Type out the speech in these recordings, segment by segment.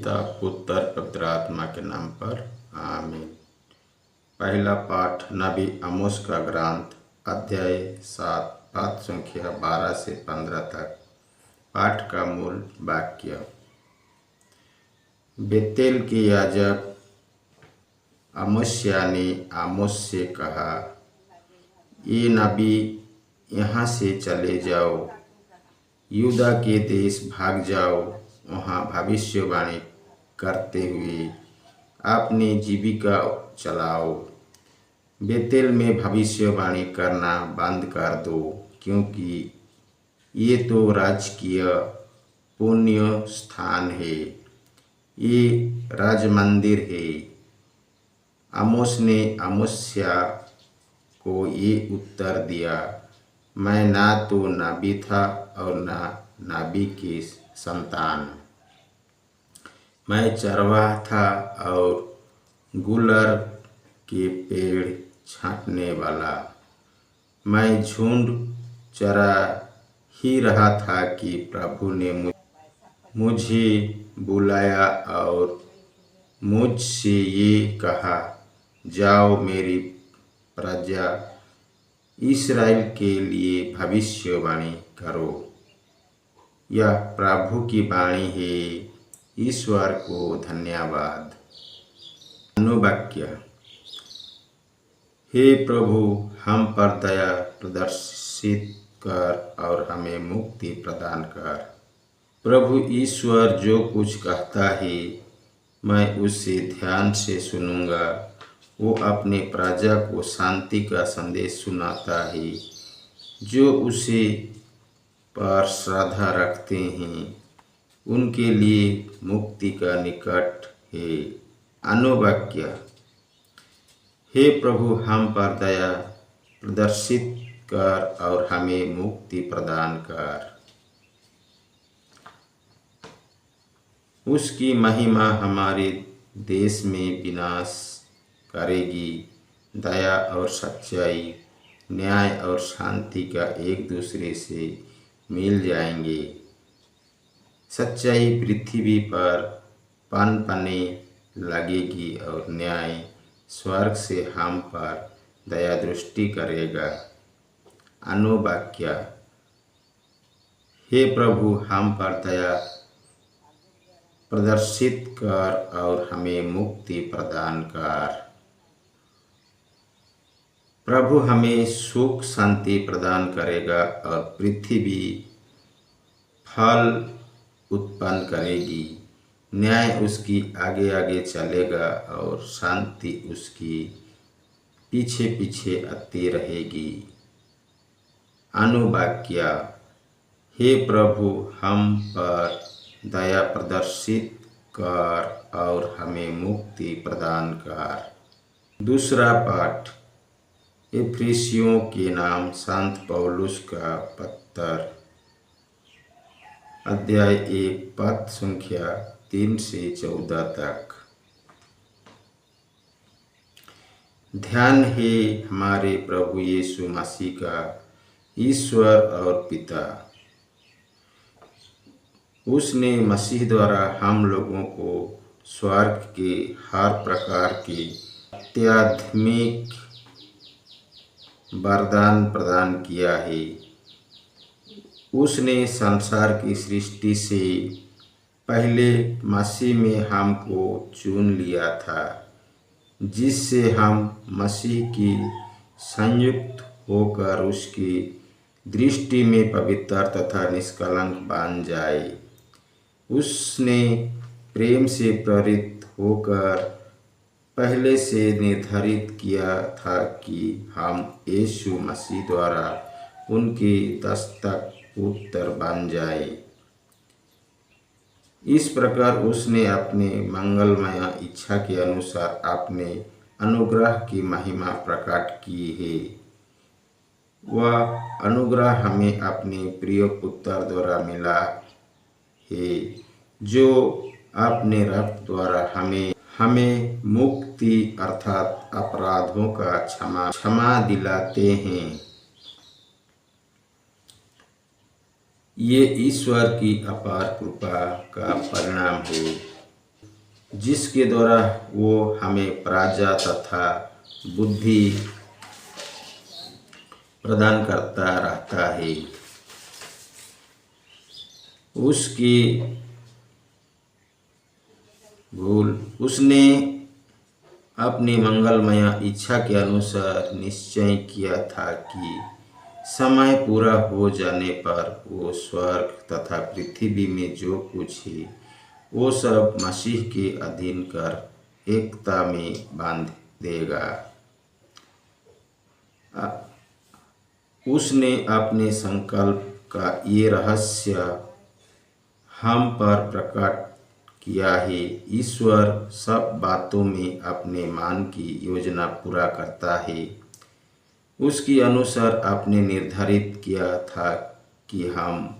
पिता पुत्र पवित्र आत्मा के नाम पर आमीन। पहला पाठ नबी आमोस का ग्रंथ अध्याय 7 पाठ संख्या 12 से 15 तक। पाठ का मूल वाक्य। बेतेल के याजक अमोस्या ने आमोस से कहा, ये नबी यहाँ से चले जाओ, यूदा के देश भाग जाओ, वहाँ भविष्यवाणी करते हुए अपनी जीविका चलाओ। बेतेल में भविष्यवाणी करना बंद कर दो, क्योंकि ये तो राजकीय पुण्य स्थान है, ये राज मंदिर है। आमोस ने अमोस्या को ये उत्तर दिया, मैं ना तो नबी था और ना नबी की संतान। मैं चरवाहा था और गुलर के पेड़ छांटने वाला। मैं झुंड चरा ही रहा था कि प्रभु ने मुझे बुलाया और मुझसे ये कहा, जाओ मेरी प्रजा इस्राएल के लिए भविष्यवाणी करो। यह प्रभु की वाणी है, ईश्वर को धन्यवाद। अनुवाक्य। हे प्रभु, हम पर दया प्रदर्शित कर और हमें मुक्ति प्रदान कर। प्रभु ईश्वर जो कुछ कहता है मैं उसे ध्यान से सुनूंगा। वो अपने प्रजा को शांति का संदेश सुनाता है, जो उसे पर श्रद्धा रखते हैं उनके लिए मुक्ति का निकट है। अनुवाक्य। हे प्रभु, हम पर दया प्रदर्शित कर और हमें मुक्ति प्रदान कर। उसकी महिमा हमारे देश में विनाश करेगी। दया और सच्चाई, न्याय और शांति का एक दूसरे से मिल जाएंगे। सच्चाई पृथ्वी पर पनपने लगेगी और न्याय स्वर्ग से हम पर दया दृष्टि करेगा। अनुवाक्य। हे प्रभु, हम पर दया प्रदर्शित कर और हमें मुक्ति प्रदान कर। प्रभु हमें सुख शांति प्रदान करेगा और पृथ्वी फल उत्पन्न करेगी। न्याय उसकी आगे आगे चलेगा और शांति उसकी पीछे पीछे आती रहेगी। अनुवाक्य। हे प्रभु, हम पर दया प्रदर्शित कर और हमें मुक्ति प्रदान कर। दूसरा पाठ। इफिसियों के नाम संत पौलुस का पत्र अध्याय 1 पद संख्या 3 से 14 तक। ध्यान है हमारे प्रभु यीशु मसीह का ईश्वर और पिता। उसने मसीह द्वारा हम लोगों को स्वर्ग के हर प्रकार के आध्यात्मिक वरदान प्रदान किया है। उसने संसार की सृष्टि से पहले मसीह में हमको चुन लिया था, जिससे हम मसीह की संयुक्त होकर उसकी दृष्टि में पवित्र तथा निष्कलंक बन जाए। उसने प्रेम से प्रेरित होकर पहले से निर्धारित किया था कि हम यीशु मसीह द्वारा उनकी दस्तक पुत्र बन जाए। इस प्रकार उसने अपने मंगलमय इच्छा के अनुसार अपने अनुग्रह की महिमा प्रकट की है। वह अनुग्रह हमें अपने प्रिय पुत्र द्वारा मिला है, जो अपने रक्त द्वारा हमें मुक्ति अर्थात अपराधों का क्षमा दिलाते हैं। ये ईश्वर की अपार कृपा का परिणाम है। जिसके द्वारा वो हमें प्रज्ञा तथा बुद्धि प्रदान करता रहता है। उसने अपनी मंगलमय इच्छा के अनुसार निश्चय किया था कि समय पूरा हो जाने पर वो स्वर्ग तथा पृथ्वी में जो कुछ है वो सब मसीह के अधीन कर एकता में बांध देगा। उसने अपने संकल्प का ये रहस्य हम पर प्रकट किया है। ईश्वर सब बातों में अपने मान की योजना पूरा करता है। उसके अनुसार आपने निर्धारित किया था कि हम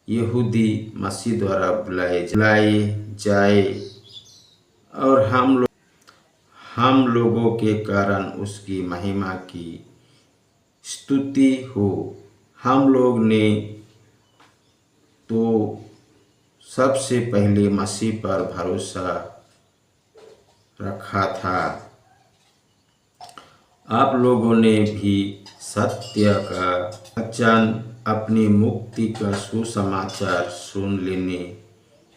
यहूदी मसीह द्वारा बुलाए जाए और हम लोगों के कारण उसकी महिमा की स्तुति हो। हम लोग ने तो सबसे पहले मसीह पर भरोसा रखा था। आप लोगों ने भी सत्य का वचन अपनी मुक्ति का सुसमाचार सुन लेने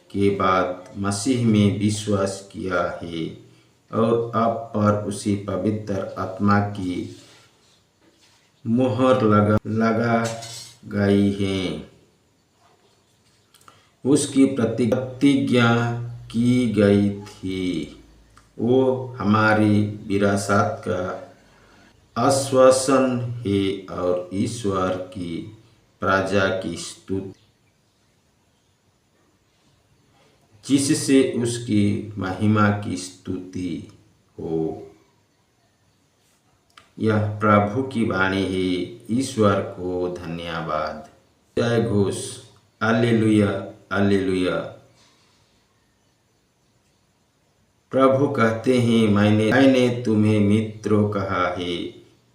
के बाद मसीह में विश्वास किया है और आप पर उसी पवित्र आत्मा की मोहर लगा गई है। उसकी प्रतिज्ञा की गई थी। वो हमारी विरासत का आश्वासन है और ईश्वर की प्रजा की स्तुति जिससे उसकी महिमा की स्तुति हो। यह प्रभु की वाणी है। ईश्वर को धन्यवाद। जय घोष। Hallelujah, hallelujah. प्रभु कहते हैं, मैंने तुम्हें मित्रों कहा है,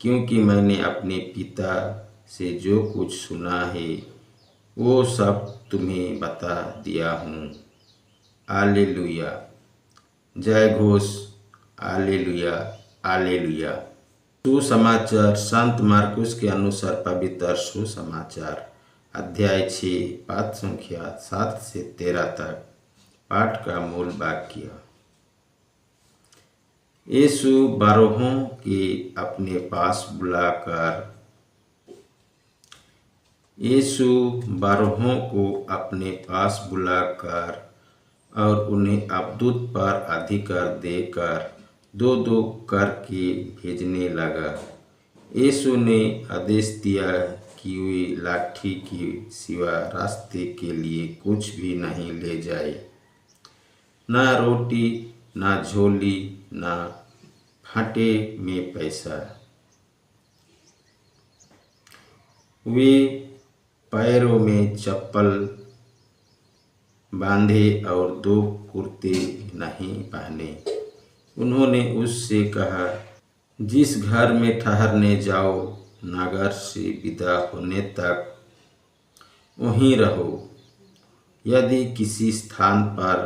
क्योंकि मैंने अपने पिता से जो कुछ सुना है वो सब तुम्हें बता दिया हूँ। हालेलुया। जय घोष। Hallelujah, hallelujah. सुसमाचार संत मार्कुस के अनुसार पवित्र सुसमाचार अध्याय 6 पाठ संख्या 7 से 13 तक। पाठ का मूल वाक्य। यीशु 12 के अपने पास बुलाकर यीशु 12 को अपने पास बुलाकर और उन्हें अवधूत पर अधिकार देकर दो दो करके भेजने लगा। यीशु ने आदेश दिया कि वे लाठी के सिवा रास्ते के लिए कुछ भी नहीं ले जाए, ना रोटी, ना झोली, ना फाटे में पैसा। वे पैरों में चप्पल बांधे और 2 कुर्ते नहीं पहने। उन्होंने उससे कहा, जिस घर में ठहरने जाओ, नगर से विदा होने तक वहीं रहो। यदि किसी स्थान पर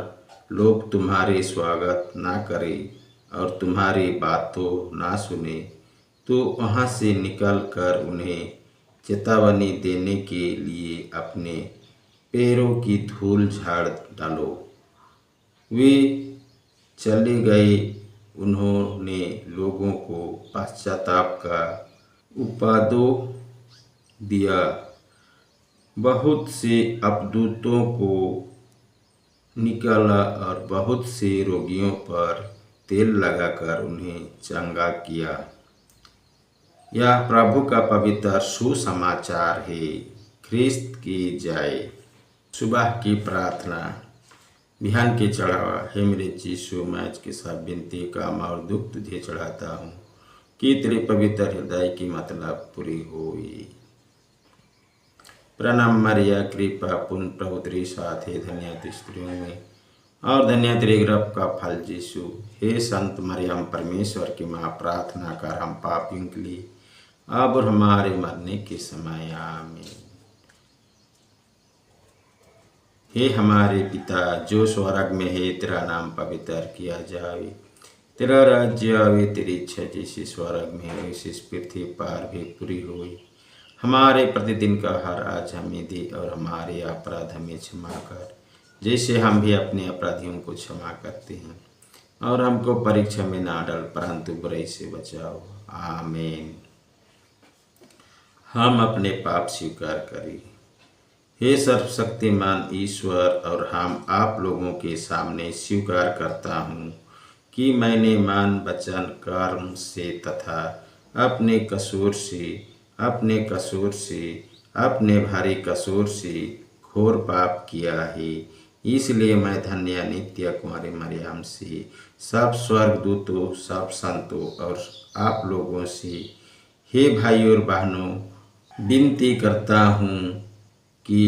लोग तुम्हारे स्वागत ना करें और तुम्हारी बातों ना सुने, तो वहाँ से निकलकर उन्हें चेतावनी देने के लिए अपने पैरों की धूल झाड़ डालो। वे चले गए। उन्होंने लोगों को पश्चाताप का उपदेश दिया। बहुत से अवधूतों को निकाला और बहुत से रोगियों पर तेल लगाकर उन्हें चंगा किया। यह प्रभु का पवित्र सुसमाचार है। ख्रिस्त की जय। सुबह की प्रार्थना। बिहान के चढ़ावा। हे मेरे यीशु, मैं इसके साथ विनती, काम और दुख तुझे चढ़ाता हूँ कि तेरे पवित्र हृदय की मतलब पूरी होई। प्रणाम मरिया, कृपा पूर्ण प्रभु तेरे साथ है, धन्य तू स्त्रियों में और धन्य तेरे गर्भ का फल यीशु। हे संत मरियम, परमेश्वर की माँ, प्रार्थना कर हम पापियों के लिए अब और हमारे मरने के समय। आमीन। हे हमारे पिता जो स्वर्ग में है, तेरा नाम पवित्र किया जाए, तेरा राज्य आवे, तेरी इच्छा जैसे स्वर्ग में है वैसे इस पृथ्वी पर भी पूरी हुई। हमारे प्रतिदिन का आहार आज हमें दे, और हमारे अपराध हमें क्षमा कर जैसे हम भी अपने अपराधियों को क्षमा करते हैं, और हमको परीक्षा में ना डाल परंतु बुराई से बचाओ। आमीन। हम अपने पाप स्वीकार करें। हे सर्वशक्तिमान ईश्वर, और हम आप लोगों के सामने स्वीकार करता हूँ कि मैंने मन वचन कर्म से तथा अपने कसूर से अपने भारी कसूर से घोर पाप किया है। इसलिए मैं धन्य नित्य कुमारी मरियम से, सब स्वर्गदूतों, सब संतों और आप लोगों से, हे भाइयों और बहनों, विनती करता हूँ कि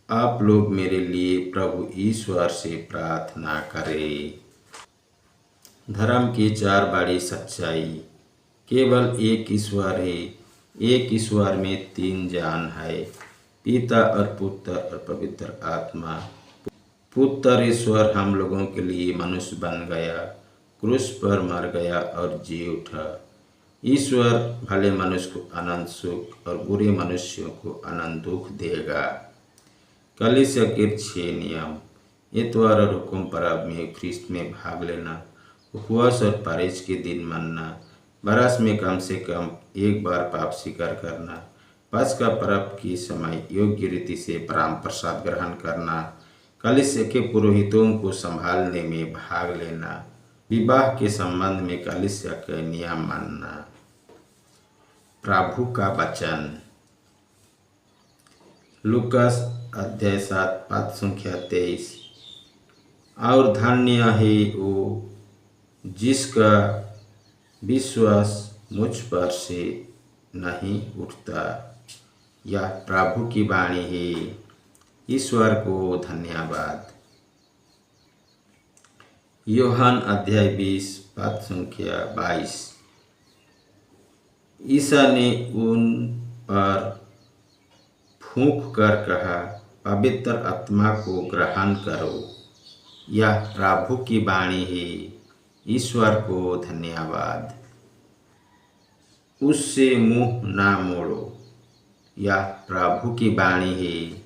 आप लोग मेरे लिए प्रभु ईश्वर से प्रार्थना करें। धर्म की चार बड़ी सच्चाई। केवल एक ईश्वर है, एक ईश्वर में तीन जान है, पिता और पुत्र और पवित्र आत्मा। पुत्र ईश्वर हम लोगों के लिए मनुष्य बन गया, क्रूस पर मर गया और जी उठा। ईश्वर भले मनुष्य को अनंत सुख और बुरे मनुष्यों को अनंत दुख देगा। कलीसिया के 6 नियम। इतवार और हुक्म पर्व में ख्रिस्त में भाग लेना, उपवास और परहेज के दिन मानना, बरस में कम से कम एक बार पाप स्वीकार करना, पस्का पर्व के समय योग्य रीति से परम प्रसाद ग्रहण करना, कलीसिया के पुरोहितों को संभालने में भाग लेना, विवाह के संबंध में कलीसिया के नियम मानना। प्रभु का वचन। लूकास अध्याय 7 पद संख्या 23। और धन्य है वो जिसका विश्वास मुझ पर से नहीं उठता। यह प्रभु की वाणी है। ईश्वर को धन्यवाद। यूहन्ना अध्याय 20 पद संख्या 22। ईसा ने उन पर फूंक कर कहा, पवित्र आत्मा को ग्रहण करो। यह प्रभु की वाणी है। ईश्वर को धन्यवाद। उससे मुंह ना मोड़ो। यह प्रभु की वाणी है।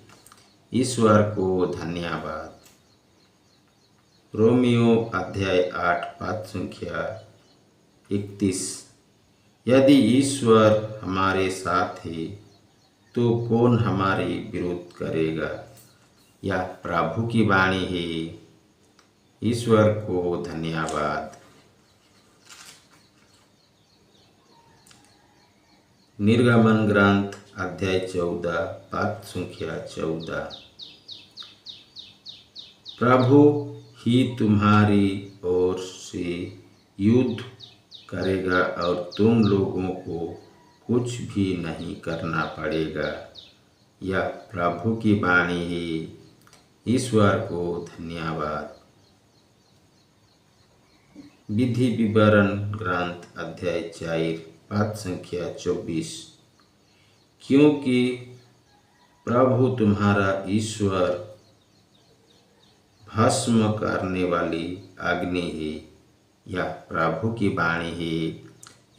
ईश्वर को धन्यवाद। रोमियो अध्याय 8 पद संख्या 31। यदि ईश्वर हमारे साथ है तो कौन हमारे विरोध करेगा। यह प्रभु की वाणी है। ईश्वर को धन्यवाद। निर्गमन ग्रंथ अध्याय 14 पद संख्या 14। प्रभु ही तुम्हारी ओर से युद्ध करेगा और तुम लोगों को कुछ भी नहीं करना पड़ेगा। यह प्रभु की वाणी है। ईश्वर को धन्यवाद। विधि विवरण ग्रंथ अध्याय 4 पद संख्या 24। क्योंकि प्रभु तुम्हारा ईश्वर भस्म करने वाली अग्नि है। यह प्रभु की वाणी है।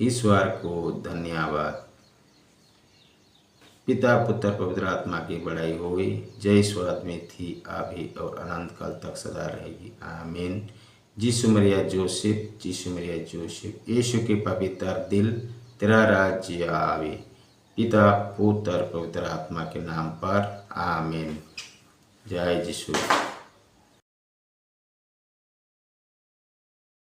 ईश्वर को धन्यवाद। पिता पुत्र पवित्र आत्मा की बड़ाई होवे। जय स्वाद में थी अभी और अनंत काल तक सदा रहेगी। आमीन। यीशु मरिया जोसेफ, यीशु मरिया जोसेफ, यीशु के पवित्र दिल, तेरा राज्य आवे। पिता पुत्र पवित्र आत्मा के नाम पर। आमीन। जय यीशु।